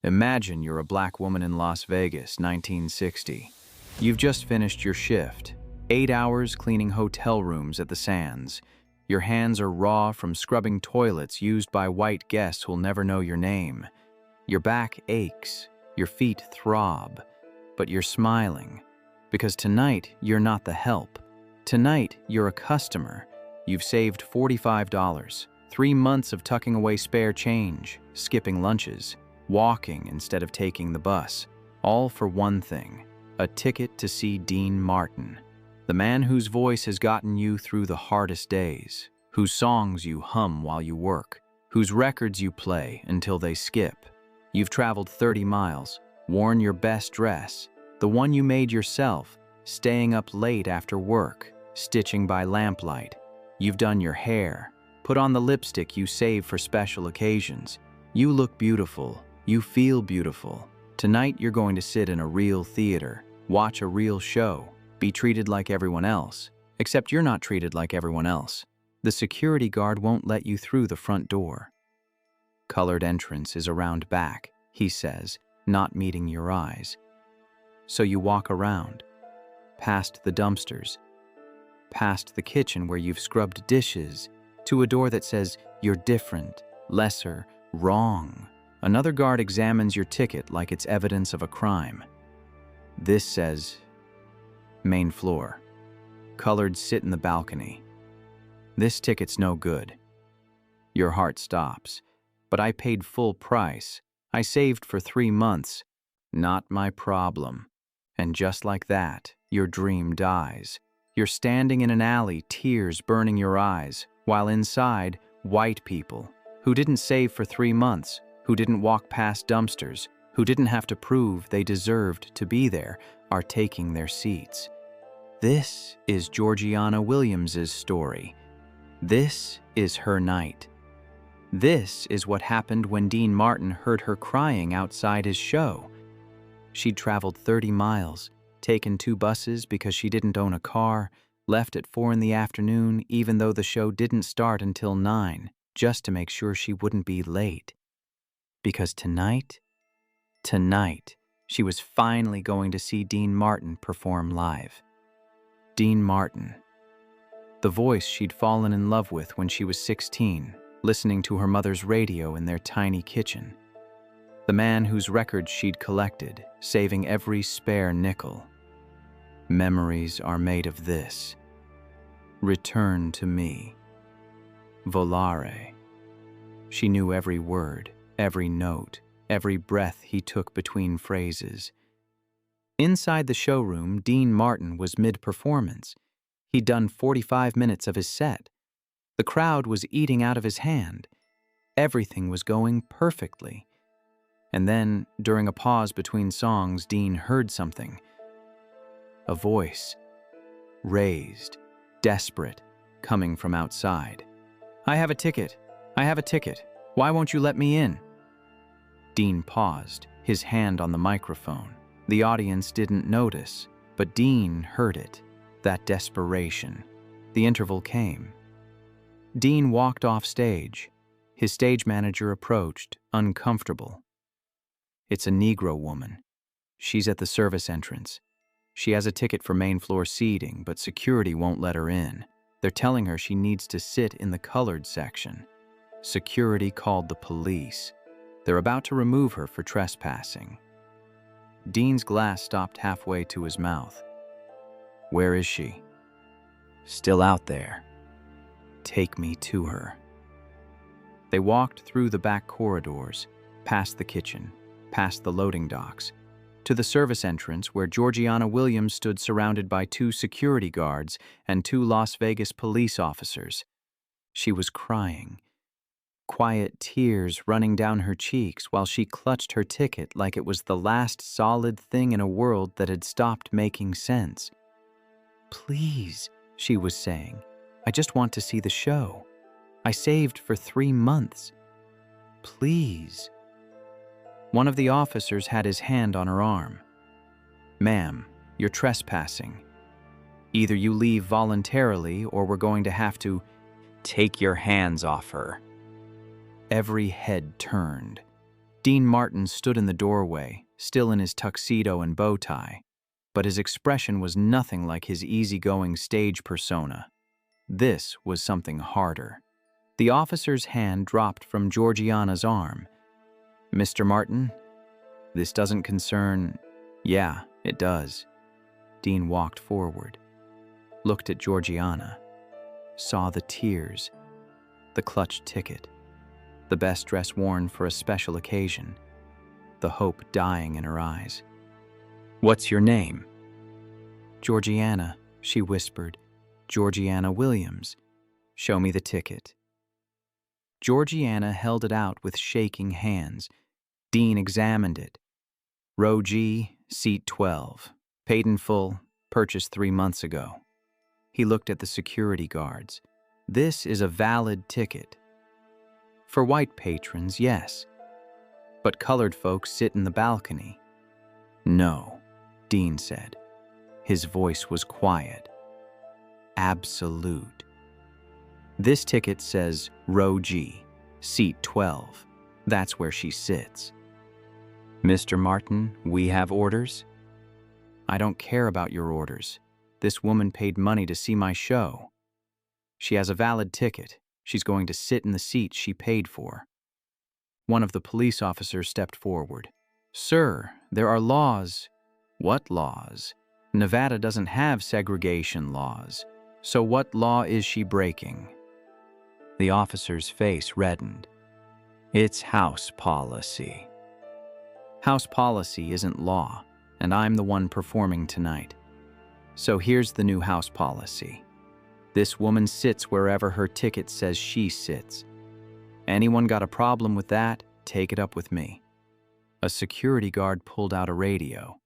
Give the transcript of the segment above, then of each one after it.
Imagine you're a black woman in Las Vegas, 1960. You've just finished your shift, 8 hours cleaning hotel rooms at the Sands. Your hands are raw from scrubbing toilets used by white guests who'll never know your name. Your back aches, your feet throb, but you're smiling. Because tonight, you're not the help. Tonight, you're a customer. You've saved $45, 3 months of tucking away spare change, skipping lunches, walking instead of taking the bus, all for one thing, a ticket to see Dean Martin, the man whose voice has gotten you through the hardest days, whose songs you hum while you work, whose records you play until they skip. You've traveled 30 miles, worn your best dress, the one you made yourself, staying up late after work, stitching by lamplight. You've done your hair, put on the lipstick you save for special occasions. You look beautiful. You feel beautiful. Tonight you're going to sit in a real theater, watch a real show, be treated like everyone else, except you're not treated like everyone else. The security guard won't let you through the front door. Colored entrance is around back, he says, not meeting your eyes. So you walk around, past the dumpsters, past the kitchen where you've scrubbed dishes, to a door that says you're different, lesser, wrong. Another guard examines your ticket like it's evidence of a crime. This says, main floor. Colored sit in the balcony. This ticket's no good. Your heart stops. But I paid full price. I saved for 3 months. Not my problem. And just like that, your dream dies. You're standing in an alley, tears burning your eyes, while inside, white people, who didn't save for 3 months, who didn't walk past dumpsters, who didn't have to prove they deserved to be there, are taking their seats. This is Georgiana Williams's story. This is her night. This is what happened when Dean Martin heard her crying outside his show. She'd traveled 30 miles, taken 2 buses because she didn't own a car, left at 4 in the afternoon even though the show didn't start until 9, just to make sure she wouldn't be late. Because tonight, she was finally going to see Dean Martin perform live. Dean Martin, the voice she'd fallen in love with when she was 16, listening to her mother's radio in their tiny kitchen. The man whose records she'd collected, saving every spare nickel. Memories are made of this. Return to me. Volare. She knew every word, every note, every breath he took between phrases. Inside the showroom, Dean Martin was mid-performance. He'd done 45 minutes of his set. The crowd was eating out of his hand. Everything was going perfectly. And then, during a pause between songs, Dean heard something. A voice, raised, desperate, coming from outside. "I have a ticket. I have a ticket. Why won't you let me in?" Dean paused, his hand on the microphone. The audience didn't notice, but Dean heard it, that desperation. The interval came. Dean walked off stage. His stage manager approached, uncomfortable. It's a Negro woman. She's at the service entrance. She has a ticket for main floor seating, but security won't let her in. They're telling her she needs to sit in the colored section. Security called the police. They're about to remove her for trespassing. Dean's glass stopped halfway to his mouth. Where is she? Still out there. Take me to her. They walked through the back corridors, past the kitchen, past the loading docks, to the service entrance where Georgiana Williams stood surrounded by 2 security guards and 2 Las Vegas police officers. She was crying, quiet tears running down her cheeks while she clutched her ticket like it was the last solid thing in a world that had stopped making sense. "Please," she was saying, "I just want to see the show. I saved for 3 months. Please." One of the officers had his hand on her arm. "Ma'am, you're trespassing. Either you leave voluntarily or we're going to have to take your hands off her." Every head turned. Dean Martin stood in the doorway, still in his tuxedo and bow tie, but his expression was nothing like his easygoing stage persona. This was something harder. The officer's hand dropped from Georgiana's arm. "Mr. Martin, this doesn't concern—" "Yeah, it does." Dean walked forward, looked at Georgiana, saw the tears, the clutched ticket, the best dress worn for a special occasion, the hope dying in her eyes. "What's your name?" "Georgiana," she whispered. "Georgiana Williams. Show me the ticket." Georgiana held it out with shaking hands. Dean examined it. "Row G, seat 12. Paid in full, purchased 3 months ago." He looked at the security guards. "This is a valid ticket. For white patrons, yes. But colored folks sit in the balcony." "No," Dean said. His voice was quiet. Absolute. "This ticket says Row G, seat 12. That's where she sits." "Mr. Martin, we have orders?" "I don't care about your orders. This woman paid money to see my show. She has a valid ticket. She's going to sit in the seat she paid for." One of the police officers stepped forward. "Sir, there are laws." "What laws? Nevada doesn't have segregation laws. So what law is she breaking?" The officer's face reddened. "It's house policy." "House policy isn't law, and I'm the one performing tonight. So here's the new house policy. This woman sits wherever her ticket says she sits. Anyone got a problem with that, take it up with me." A security guard pulled out a radio.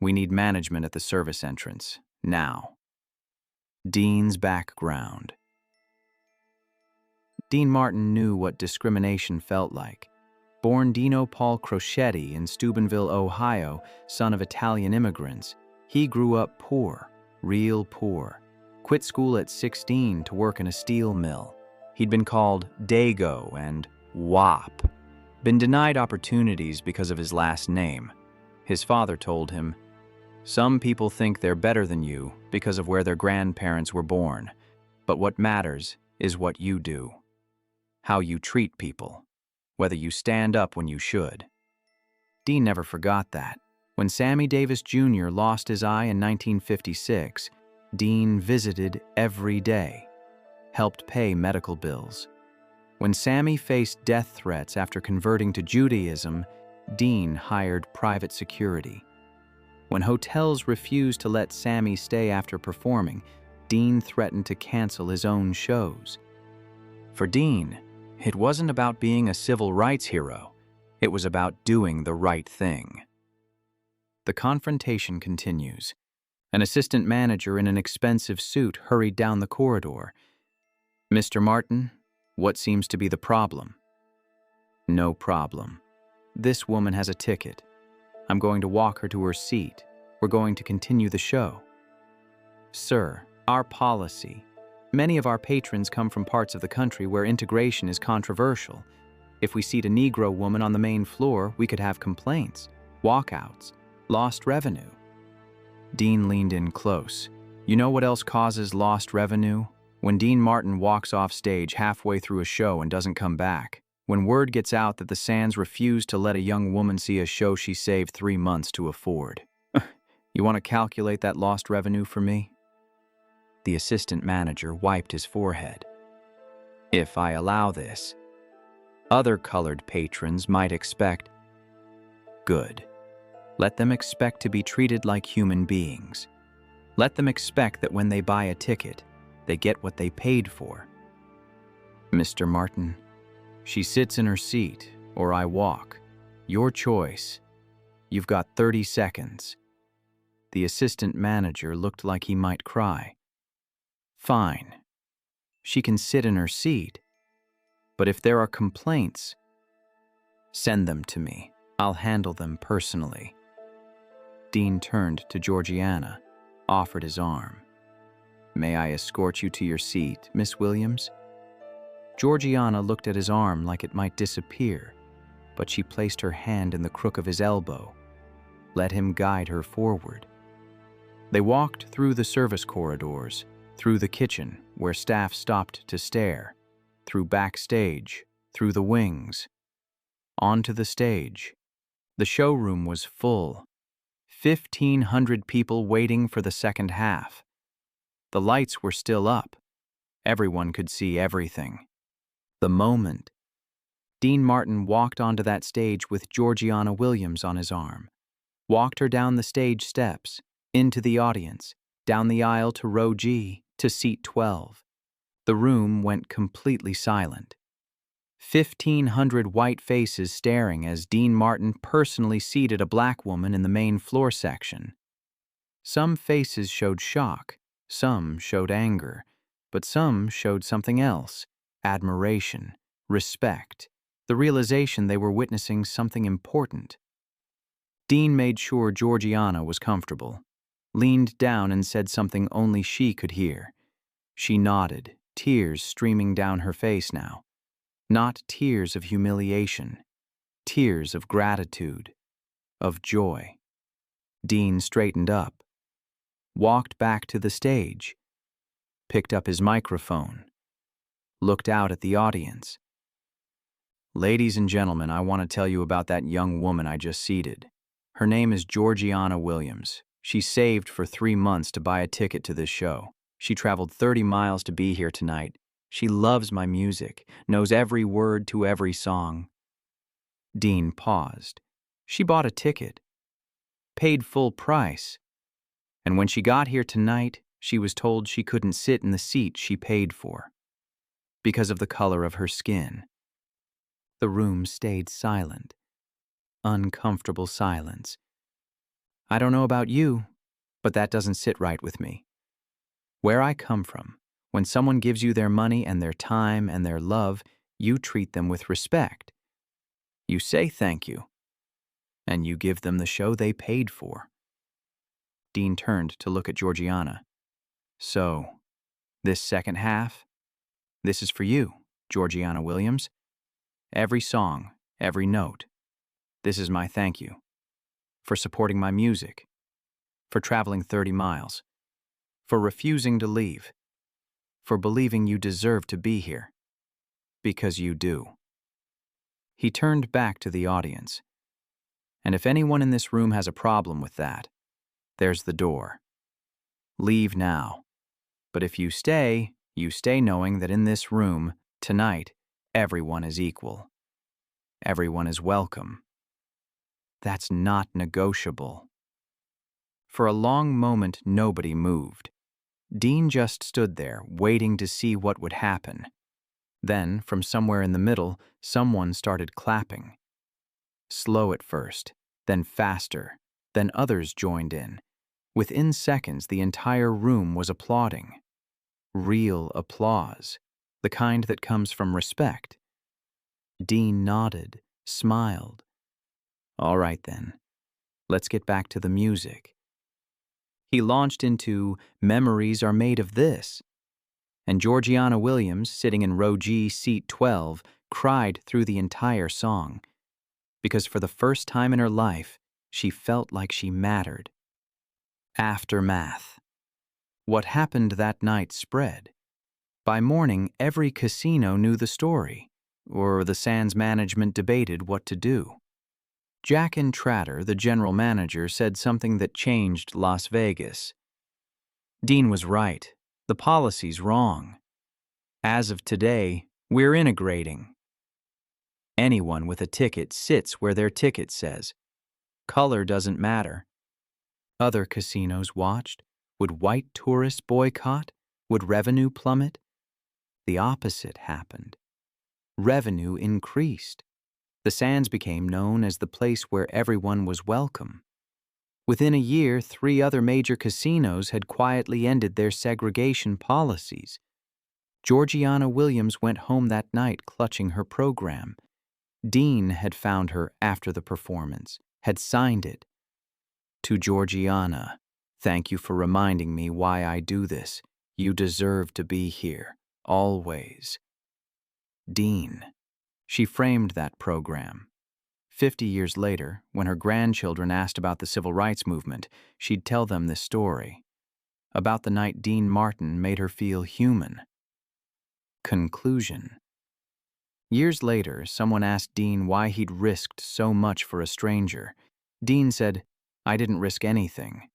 "We need management at the service entrance, now." Dean's background. Dean Martin knew what discrimination felt like. Born Dino Paul Crocetti in Steubenville, Ohio, son of Italian immigrants, he grew up poor, real poor. Quit school at 16 to work in a steel mill. He'd been called Dago and Wop. Been denied opportunities because of his last name. His father told him, "Some people think they're better than you because of where their grandparents were born. But what matters is what you do. How you treat people. Whether you stand up when you should." Dean never forgot that. When Sammy Davis Jr. lost his eye in 1956, Dean visited every day, helped pay medical bills. When Sammy faced death threats after converting to Judaism, Dean hired private security. When hotels refused to let Sammy stay after performing, Dean threatened to cancel his own shows. For Dean, it wasn't about being a civil rights hero. It was about doing the right thing. The confrontation continues. An assistant manager in an expensive suit hurried down the corridor. "Mr. Martin, what seems to be the problem?" "No problem. This woman has a ticket. I'm going to walk her to her seat. We're going to continue the show." "Sir, our policy. Many of our patrons come from parts of the country where integration is controversial. If we seat a Negro woman on the main floor, we could have complaints, walkouts, lost revenue." Dean leaned in close. "You know what else causes lost revenue? When Dean Martin walks off stage halfway through a show and doesn't come back. When word gets out that the Sands refused to let a young woman see a show she saved 3 months to afford. You want to calculate that lost revenue for me?" The assistant manager wiped his forehead. "If I allow this, other colored patrons might expect—" "Good. Let them expect to be treated like human beings. Let them expect that when they buy a ticket, they get what they paid for." "Mr. Martin, she sits in her seat, or I walk. Your choice. You've got 30 seconds. The assistant manager looked like he might cry. "Fine. She can sit in her seat. But if there are complaints, send them to me. I'll handle them personally." Dean turned to Georgiana, offered his arm. "May I escort you to your seat, Miss Williams?" Georgiana looked at his arm like it might disappear. but she placed her hand in the crook of his elbow, let him guide her forward. They walked through the service corridors, through the kitchen where staff stopped to stare, through backstage, through the wings, onto the stage. The showroom was full, 1,500 people waiting for the second half. The lights were still up. Everyone could see everything. The moment. Dean Martin walked onto that stage with Georgiana Williams on his arm, walked her down the stage steps, into the audience, down the aisle to row G, to seat 12. The room went completely silent. 1,500 white faces staring as Dean Martin personally seated a black woman in the main floor section. Some faces showed shock, some showed anger, but some showed something else: admiration, respect, the realization they were witnessing something important. Dean made sure Georgiana was comfortable, leaned down and said something only she could hear. She nodded, tears streaming down her face now. Not tears of humiliation, tears of gratitude, of joy. Dean straightened up, walked back to the stage, picked up his microphone, looked out at the audience. "Ladies and gentlemen, I want to tell you about that young woman I just seated. Her name is Georgiana Williams. She saved for 3 months to buy a ticket to this show. She traveled 30 miles to be here tonight. She loves my music, knows every word to every song." Dean paused. She bought a ticket, paid full price, and when she got here tonight, she was told she couldn't sit in the seat she paid for because of the color of her skin. The room stayed silent, uncomfortable silence. I don't know about you, but that doesn't sit right with me. Where I come from, when someone gives you their money and their time and their love, you treat them with respect. You say thank you, and you give them the show they paid for. Dean turned to look at Georgiana. "So, this second half, this is for you, Georgiana Williams. Every song, every note. This is my thank you. For supporting my music. For traveling 30 miles. For refusing to leave. For believing you deserve to be here. Because you do." He turned back to the audience. "And if anyone in this room has a problem with that, there's the door. Leave now. But if you stay knowing that in this room, tonight, everyone is equal. Everyone is welcome. That's not negotiable." For a long moment, nobody moved. Dean just stood there, waiting to see what would happen. Then, from somewhere in the middle, someone started clapping. Slow at first, then faster, then others joined in. Within seconds, the entire room was applauding. Real applause, the kind that comes from respect. Dean nodded, smiled. "All right then, let's get back to the music." He launched into "Memories Are Made of This," and Georgiana Williams, sitting in row G, seat 12, cried through the entire song, because for the first time in her life, she felt like she mattered. Aftermath. What happened that night spread. By morning, every casino knew the story, or the Sands management debated what to do. Jack and Tratter, the general manager, said something that changed Las Vegas. Dean was right. The policy's wrong. As of today, we're integrating. Anyone with a ticket sits where their ticket says. Color doesn't matter. Other casinos watched. Would white tourists boycott? Would revenue plummet? The opposite happened. Revenue increased. The Sands became known as the place where everyone was welcome. Within a year, 3 other major casinos had quietly ended their segregation policies. Georgiana Williams went home that night clutching her program. Dean had found her after the performance, had signed it. To Georgiana, thank you for reminding me why I do this. You deserve to be here, always. Dean. She framed that program. 50 years later, when her grandchildren asked about the civil rights movement, she'd tell them this story about the night Dean Martin made her feel human. Conclusion. Years later, someone asked Dean why he'd risked so much for a stranger. Dean said, "I didn't risk anything.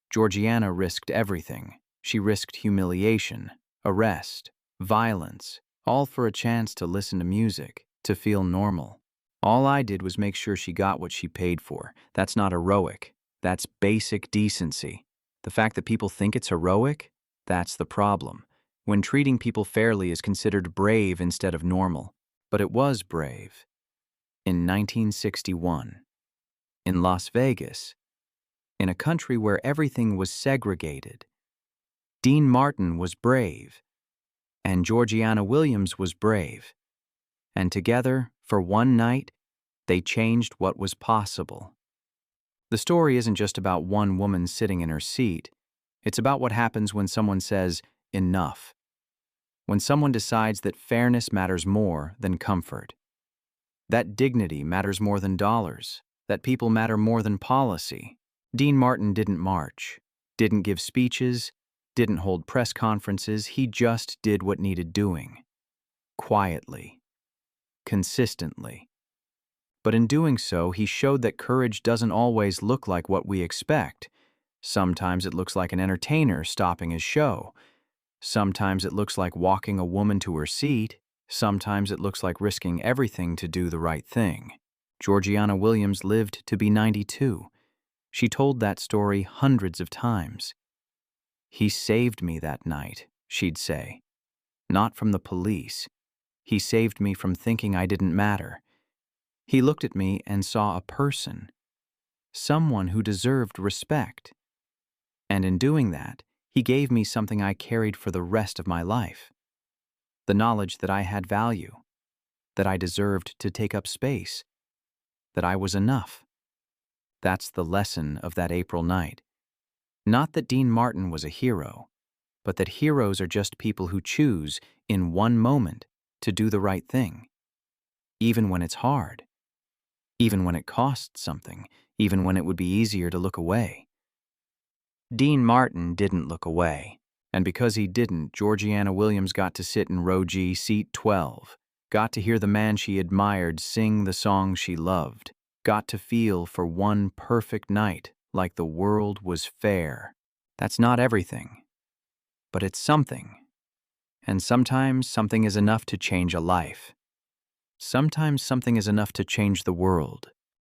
Georgiana risked everything. She risked humiliation, arrest, violence, all for a chance to listen to music, to feel normal. All I did was make sure she got what she paid for. That's not heroic. That's basic decency. The fact that people think it's heroic, that's the problem. When treating people fairly is considered brave instead of normal. But it was brave. In 1961, in Las Vegas, in a country where everything was segregated, Dean Martin was brave, and Georgiana Williams was brave. And together, for one night, they changed what was possible. The story isn't just about one woman sitting in her seat. It's about what happens when someone says, "Enough." When someone decides that fairness matters more than comfort, that dignity matters more than dollars, that people matter more than policy. Dean Martin didn't march, didn't give speeches, didn't hold press conferences. He just did what needed doing. Quietly. Consistently. But in doing so, he showed that courage doesn't always look like what we expect. Sometimes it looks like an entertainer stopping his show. Sometimes it looks like walking a woman to her seat. Sometimes it looks like risking everything to do the right thing. Georgiana Williams lived to be 92. She told that story hundreds of times. "He saved me that night," she'd say. "Not from the police. He saved me from thinking I didn't matter. He looked at me and saw a person, someone who deserved respect. And in doing that, he gave me something I carried for the rest of my life. The knowledge that I had value, that I deserved to take up space, that I was enough." That's the lesson of that April night. Not that Dean Martin was a hero, but that heroes are just people who choose, in one moment, to do the right thing. Even when it's hard. Even when it costs something. Even when it would be easier to look away. Dean Martin didn't look away. And because he didn't, Georgiana Williams got to sit in row G, seat 12. Got to hear the man she admired sing the song she loved. Got to feel for one perfect night like the world was fair. That's not everything, but it's something. And sometimes something is enough to change a life. Sometimes something is enough to change the world.